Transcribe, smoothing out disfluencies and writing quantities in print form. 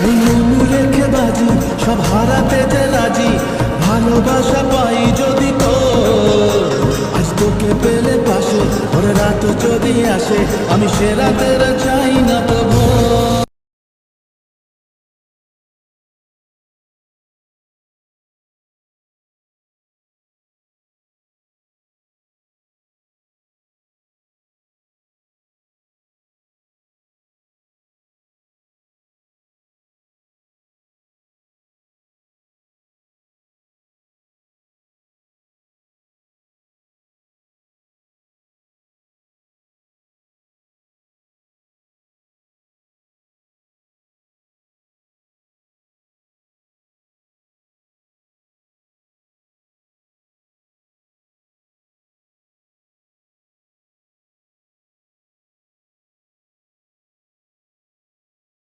এই মন রেখে বাজি সব হারাতে যে রাজি, ভালোবাসা পাই যদি তোর। আজ তোকে পেলে পাশে, ওর রাত যদি আসে, আমি সে রাতের চাই না।